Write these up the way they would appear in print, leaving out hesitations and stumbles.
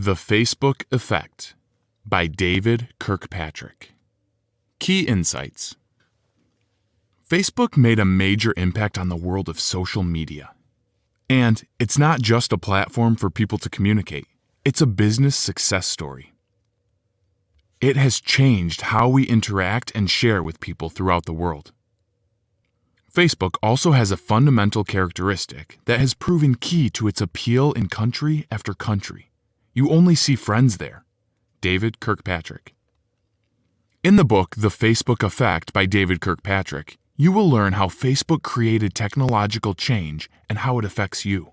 The Facebook Effect by David Kirkpatrick. Key insights. Facebook made a major impact on the world of social media. And it's not just a platform for people to communicate, it's a business success story. It has changed how we interact and share with people throughout the world. Facebook also has a fundamental characteristic that has proven key to its appeal in country after country. You only see friends there. David Kirkpatrick. In the book, The Facebook Effect by David Kirkpatrick, you will learn how Facebook created technological change and how it affects you.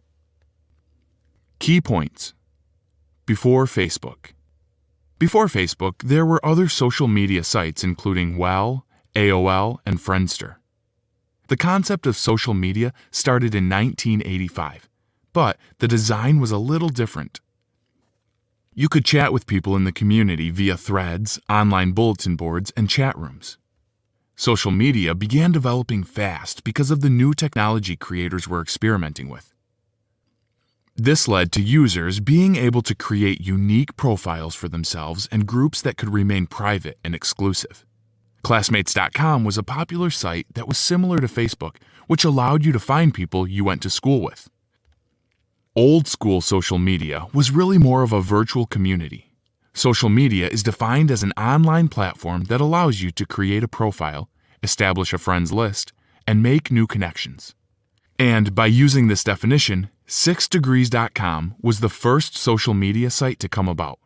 Key points. Before Facebook. Before Facebook, there were other social media sites including Well, AOL, and Friendster. The concept of social media started in 1985, but the design was a little different. You could chat with people in the community via threads, online bulletin boards, and chat rooms. Social media began developing fast because of the new technology creators were experimenting with. This led to users being able to create unique profiles for themselves and groups that could remain private and exclusive. Classmates.com was a popular site that was similar to Facebook, which allowed you to find people you went to school with. Old school social media was really more of a virtual community. Social media is defined as an online platform that allows you to create a profile, establish a friends list, and make new connections. And by using this definition, 6degrees.com was the first social media site to come about.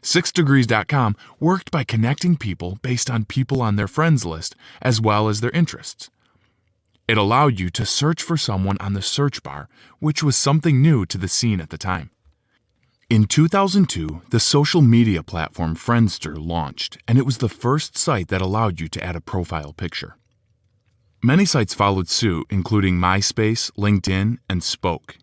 6degrees.com worked by connecting people based on people on their friends list as well as their interests. It allowed you to search for someone on the search bar, which was something new to the scene at the time. In 2002, the social media platform Friendster launched, and it was the first site that allowed you to add a profile picture. Many sites followed suit, including MySpace, LinkedIn, and Spoke.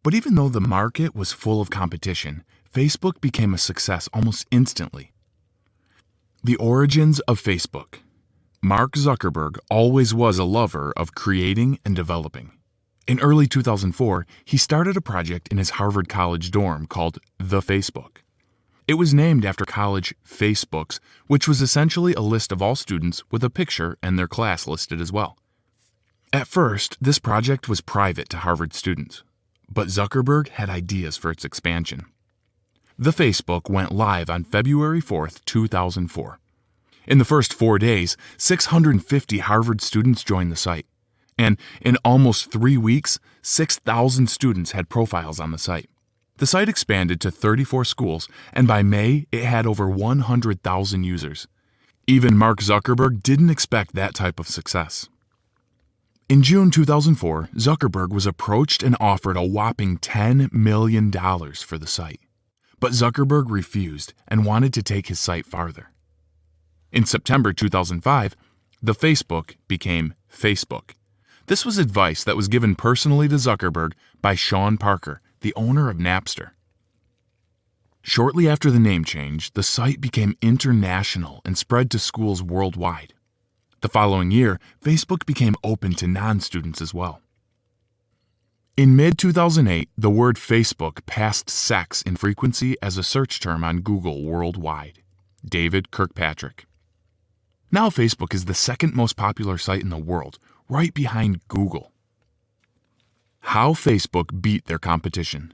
But even though the market was full of competition, Facebook became a success almost instantly. The origins of Facebook. Mark Zuckerberg always was a lover of creating and developing. In early 2004, he started a project in his Harvard College dorm called The Facebook. It was named after college Facebooks, which was essentially a list of all students with a picture and their class listed as well. At first, this project was private to Harvard students, but Zuckerberg had ideas for its expansion. The Facebook went live on February 4, 2004. In the first 4 days, 650 Harvard students joined the site. And in almost 3 weeks, 6,000 students had profiles on the site. The site expanded to 34 schools, and by May, it had over 100,000 users. Even Mark Zuckerberg didn't expect that type of success. In June 2004, Zuckerberg was approached and offered a whopping $10 million for the site. But Zuckerberg refused and wanted to take his site farther. In September 2005, the Facebook became Facebook. This was advice that was given personally to Zuckerberg by Sean Parker, the owner of Napster. Shortly after the name change, the site became international and spread to schools worldwide. The following year, Facebook became open to non-students as well. In mid-2008, the word Facebook passed sex in frequency as a search term on Google worldwide. David Kirkpatrick. Now Facebook is the second most popular site in the world, right behind Google. How Facebook beat their competition.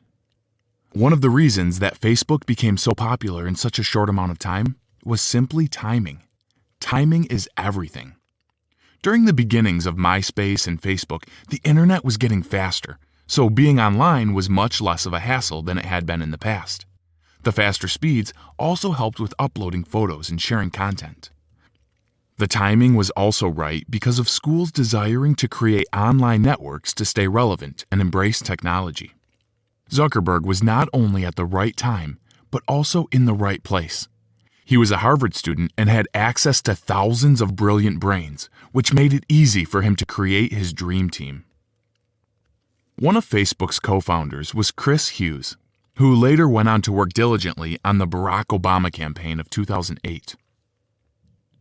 One of the reasons that Facebook became so popular in such a short amount of time was simply timing. Timing is everything. During the beginnings of MySpace and Facebook, the internet was getting faster, so being online was much less of a hassle than it had been in the past. The faster speeds also helped with uploading photos and sharing content. The timing was also right because of schools desiring to create online networks to stay relevant and embrace technology. Zuckerberg was not only at the right time, but also in the right place. He was a Harvard student and had access to thousands of brilliant brains, which made it easy for him to create his dream team. One of Facebook's co-founders was Chris Hughes, who later went on to work diligently on the Barack Obama campaign of 2008.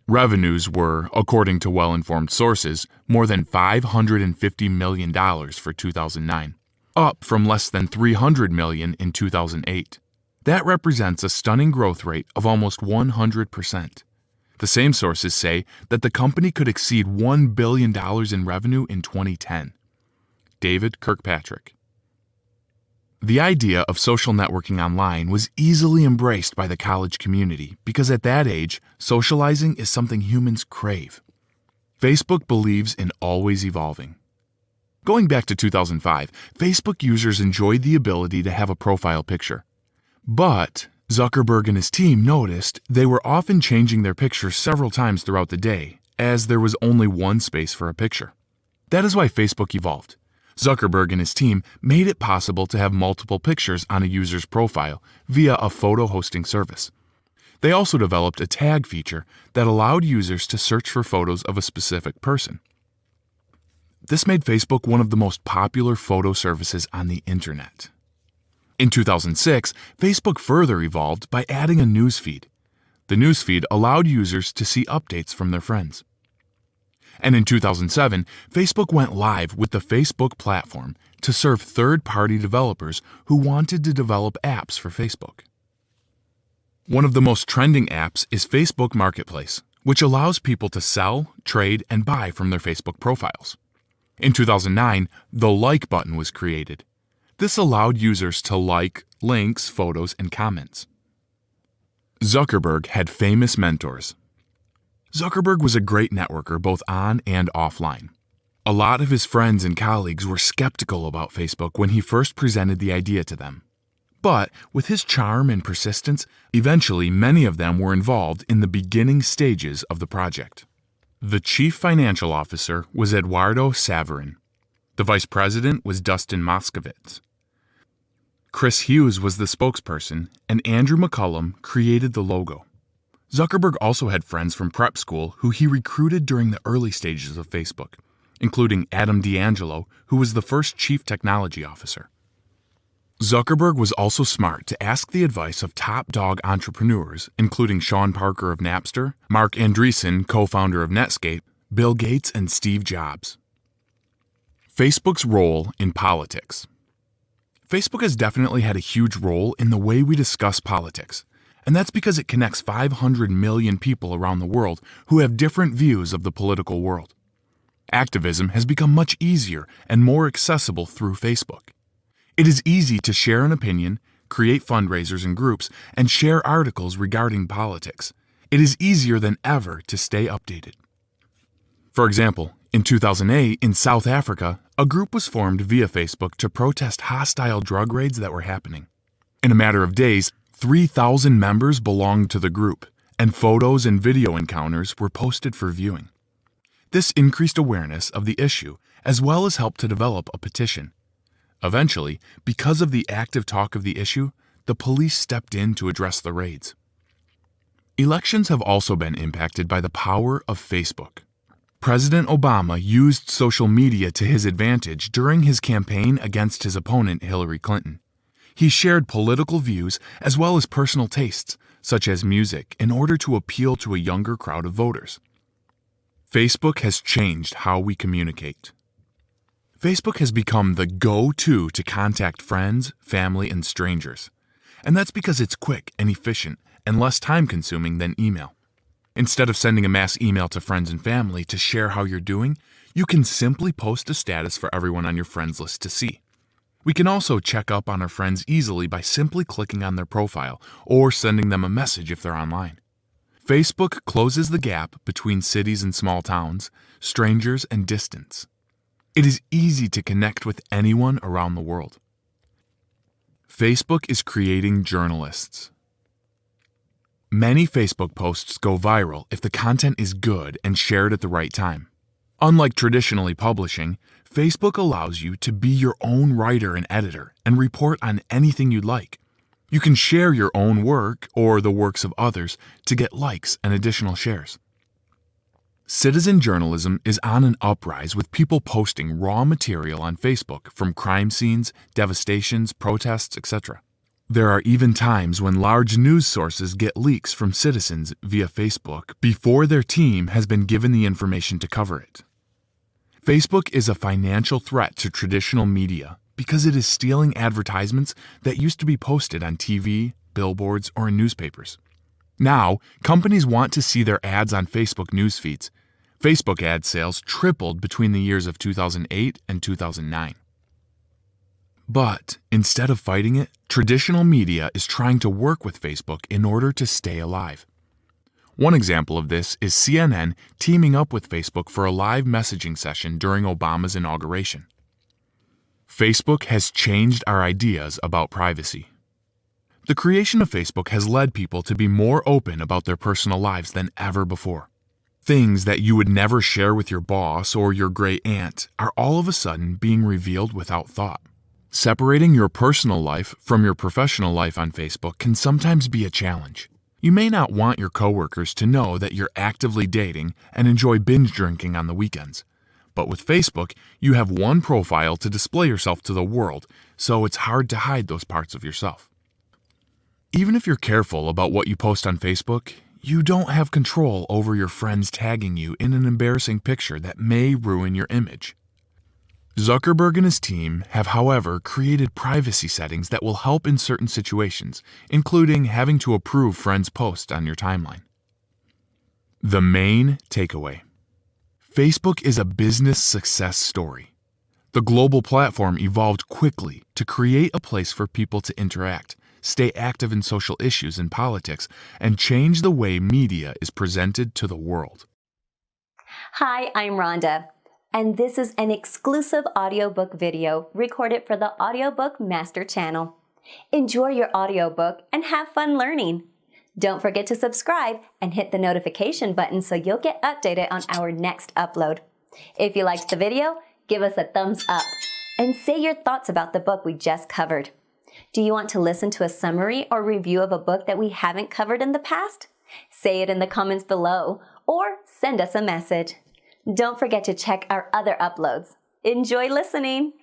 Revenues were, according to well-informed sources, more than $550 million for 2009, up from less than $300 million in 2008. That represents a stunning growth rate of almost 100%. The same sources say that the company could exceed $1 billion in revenue in 2010. David Kirkpatrick. The idea of social networking online was easily embraced by the college community because at that age, socializing is something humans crave. Facebook believes in always evolving. Going back to 2005, Facebook users enjoyed the ability to have a profile picture. But Zuckerberg and his team noticed they were often changing their pictures several times throughout the day, as there was only one space for a picture. That is why Facebook evolved. Zuckerberg and his team made it possible to have multiple pictures on a user's profile via a photo hosting service. They also developed a tag feature that allowed users to search for photos of a specific person. This made Facebook one of the most popular photo services on the internet. In 2006, Facebook further evolved by adding a newsfeed. The newsfeed allowed users to see updates from their friends. And in 2007, Facebook went live with the Facebook platform to serve third-party developers who wanted to develop apps for Facebook. One of the most trending apps is Facebook Marketplace, which allows people to sell, trade, and buy from their Facebook profiles. In 2009, the like button was created. This allowed users to like links, photos, and comments. Zuckerberg had famous mentors. Zuckerberg was a great networker both on and offline. A lot of his friends and colleagues were skeptical about Facebook when he first presented the idea to them. But with his charm and persistence, eventually many of them were involved in the beginning stages of the project. The chief financial officer was Eduardo Saverin. The vice president was Dustin Moskovitz. Chris Hughes was the spokesperson, and Andrew McCullum created the logo. Zuckerberg also had friends from prep school who he recruited during the early stages of Facebook, including Adam D'Angelo, who was the first chief technology officer. Zuckerberg was also smart to ask the advice of top dog entrepreneurs, including Sean Parker of Napster, Mark Andreessen, co-founder of Netscape, Bill Gates, and Steve Jobs. Facebook's role in politics. Facebook has definitely had a huge role in the way we discuss politics. And that's because it connects 500 million people around the world who have different views of the political world. Activism has become much easier and more accessible through Facebook. It is easy to share an opinion, create fundraisers and groups, and share articles regarding politics. It is easier than ever to stay updated. For example, in 2008 in South Africa, a group was formed via Facebook to protest hostile drug raids that were happening. In a matter of days, 3,000 members belonged to the group, and photos and video encounters were posted for viewing. This increased awareness of the issue as well as helped to develop a petition. Eventually, because of the active talk of the issue, the police stepped in to address the raids. Elections have also been impacted by the power of Facebook. President Obama used social media to his advantage during his campaign against his opponent Hillary Clinton. He shared political views as well as personal tastes, such as music, in order to appeal to a younger crowd of voters. Facebook has changed how we communicate. Facebook has become the go-to to contact friends, family, and strangers. And that's because it's quick and efficient and less time-consuming than email. Instead of sending a mass email to friends and family to share how you're doing, you can simply post a status for everyone on your friends list to see. We can also check up on our friends easily by simply clicking on their profile or sending them a message if they're online. Facebook closes the gap between cities and small towns, strangers and distance. It is easy to connect with anyone around the world. Facebook is creating journalists. Many Facebook posts go viral if the content is good and shared at the right time. Unlike traditionally publishing, Facebook allows you to be your own writer and editor and report on anything you'd like. You can share your own work or the works of others to get likes and additional shares. Citizen journalism is on an uprise with people posting raw material on Facebook from crime scenes, devastations, protests, etc. There are even times when large news sources get leaks from citizens via Facebook before their team has been given the information to cover it. Facebook is a financial threat to traditional media because it is stealing advertisements that used to be posted on TV, billboards, or in newspapers. Now, companies want to see their ads on Facebook news feeds. Facebook ad sales tripled between the years of 2008 and 2009. But instead of fighting it, traditional media is trying to work with Facebook in order to stay alive. One example of this is CNN teaming up with Facebook for a live messaging session during Obama's inauguration. Facebook has changed our ideas about privacy. The creation of Facebook has led people to be more open about their personal lives than ever before. Things that you would never share with your boss or your great aunt are all of a sudden being revealed without thought. Separating your personal life from your professional life on Facebook can sometimes be a challenge. You may not want your coworkers to know that you're actively dating and enjoy binge drinking on the weekends. But with Facebook, you have one profile to display yourself to the world, so it's hard to hide those parts of yourself. Even if you're careful about what you post on Facebook, you don't have control over your friends tagging you in an embarrassing picture that may ruin your image. Zuckerberg and his team have, however, created privacy settings that will help in certain situations, including having to approve friends' posts on your timeline. The main takeaway: Facebook is a business success story. The global platform evolved quickly to create a place for people to interact, stay active in social issues and politics, and change the way media is presented to the world. Hi, I'm Rhonda, and this is an exclusive audiobook video recorded for the Audiobook Master Channel. Enjoy your audiobook and have fun learning. Don't forget to subscribe and hit the notification button so you'll get updated on our next upload. If you liked the video, give us a thumbs up and say your thoughts about the book we just covered. Do you want to listen to a summary or review of a book that we haven't covered in the past? Say it in the comments below or send us a message. Don't forget to check our other uploads. Enjoy listening!